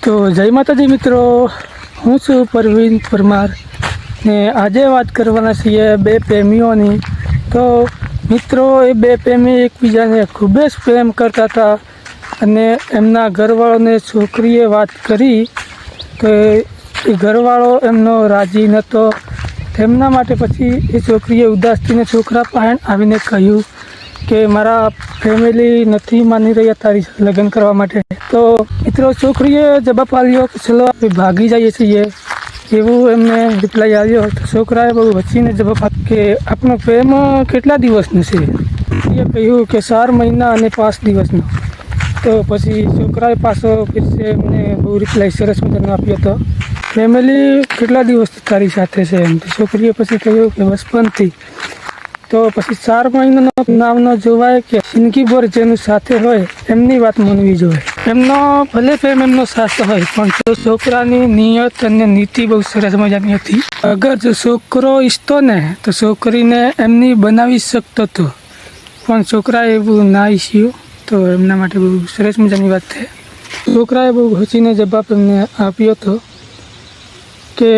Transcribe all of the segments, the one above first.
તો જય માતાજી મિત્રો, હું છું પરવીન પરમાર ને આજે વાત કરવાના છીએ બે પ્રેમીઓની। તો મિત્રો, એ બે પ્રેમી એકબીજાને ખૂબ જ પ્રેમ કરતા હતા અને એમના ઘરવાળોને છોકરીએ વાત કરી તો એ ઘરવાળો એમનો રાજી નહોતો। તેમના માટે પછી એ છોકરીએ ઉદાસ થઈને છોકરા પાસે આવીને કહ્યું કે મારા ફેમિલી નથી માની રહ્યા તારી લગ્ન કરવા માટે। તો મિત્રો, છોકરીએ જવાબ આપ્યો કે ચલો આપણે ભાગી જઈએ છીએ, એવું એમને રિપ્લાય આવ્યો। તો છોકરાએ બહુ હસીને જવાબ આપ્યો કે આપણો પ્રેમ કેટલા દિવસનો છે? એ કહ્યું કે 4 મહિના અને 5 દિવસનો। તો પછી છોકરાએ પાછો એમને બહુ રિપ્લાય સરસ મજાનો આપ્યો હતો, ફેમિલી કેટલા દિવસથી તારી સાથે છે એમ। તો છોકરીએ પછી કહ્યું કે બચપનથી। તો પછી 4 મહિનાનો નામ ન જોવાય કે જિંદગીભર જેનું સાથે હોય એમની વાત માનવી જોઈએ। એમનો ભલે પ્રેમ એમનો સાથ હોય, પણ જો છોકરાની નિયત અને નીતિ બહુ સરસ મજાની હતી। અગર જો છોકરો ઈચ્છતો ને તો છોકરીને એમની બનાવી શકતો હતો, પણ છોકરાએ એવું ના ઈચ્છ્યું। તો એમના માટે બહુ સરસ મજાની વાત છે। છોકરાએ બહુ હસીને જવાબ એમને આપ્યો હતો કે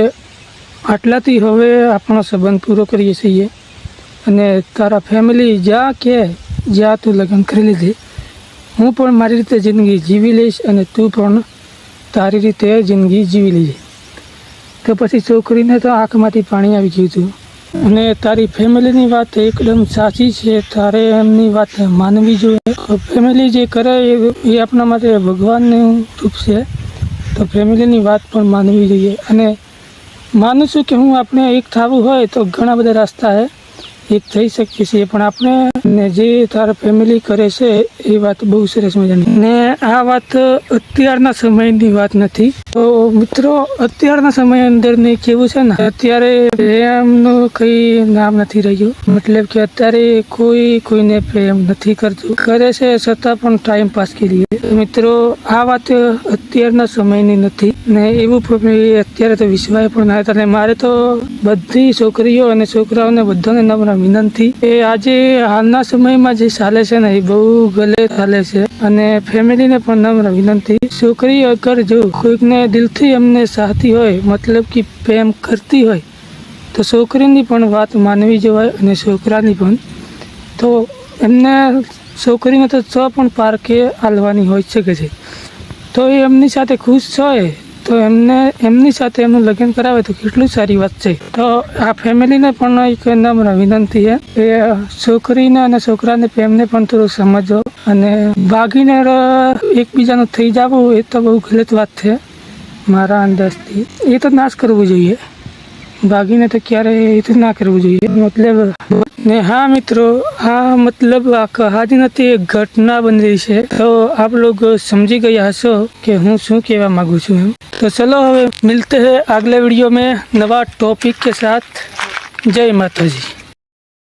આટલાથી હવે આપણો સંબંધ પૂરો કરીએ છીએ અને તારા ફેમિલી જ્યાં તું લગ્ન કરી લીધી, હું પણ મારી રીતે જિંદગી જીવી લઈશ અને તું પણ તારી રીતે જિંદગી જીવી લેજે। તો પછી છોકરીને તો આંખમાંથી પાણી આવી ગયું હતું અને તારી ફેમિલીની વાત એકદમ સાચી છે, તારે એમની વાત માનવી જોઈએ। ફેમિલી જે કરે એ આપણા માટે ભગવાનનું રૂપ છે, તો ફેમિલીની વાત પણ માનવી જોઈએ। અને માનું છું કે આપણે એક થવું હોય તો ઘણા બધા રસ્તા છે, એક થઈ શકીએ છીએ, પણ આપણે જે તારા ફેમિલી કરે છે એ વાત બહુ સરસ મજાની। ને આ વાત અત્યારના સમયની વાત નથી। તો મિત્રો, અત્યારના સમય અંદરની કેવું છે ને, અત્યારે પ્રેમનું કંઈ નામ નથી રહ્યું। મતલબ કે અત્યારે કોઈને પ્રેમ નથી કરતું, કરે છે છતાં પણ ટાઈમ પાસ કરી લે। મિત્રો, આ વાત અત્યારના સમયની નથી ને એવું અત્યારે તો વિશ્વાસ પણ ના થાય। મારે તો બધી છોકરીઓ અને છોકરાઓને બધાને નમ્ર વિનંતી એ આજે હાલના સમયમાં જે ચાલે છે ને એ બહુ ગલત ચાલે છે, અને ફેમિલીને પણ નમ્ર વિનંતી, છોકરી અગર જો કોઈકને દિલથી એમને ચાહતી હોય, મતલબ કે પ્રેમ કરતી હોય, તો છોકરીની પણ વાત માનવી જોઈએ અને છોકરાની પણ। તો એમને છોકરીને તો પણ પારકે હાલવાની હોય શકે છે, તો એ એમની સાથે ખુશ હોય તો એમની સાથે એમનું લગ્ન કરાવે તો કેટલું સારી વાત છે। તો આ ફેમિલીને પણ એક નમ્ર વિનંતી છે કે છોકરીને અને છોકરાને પ્રેમને પણ થોડું સમજો, અને ભાગીને એકબીજાનું થઈ જવું એ તો બહુ ગલત વાત છે મારા અંદાજથી। એ તો ના જ કરવું જોઈએ, ભાગીને તો ક્યારેય એ તો ના કરવું જોઈએ। મતલબ ને હા મિત્રો, આ મતલબ આ કહાની નથી, એક ઘટના બની છે, તો આપ લોગ સમજી ગયા હશો કે હું શું કહેવા માંગુ છું એમ। तो चलो હવે मिलते हैं अगले वीडियो में नवा टॉपिक के साथ। जय माता जी।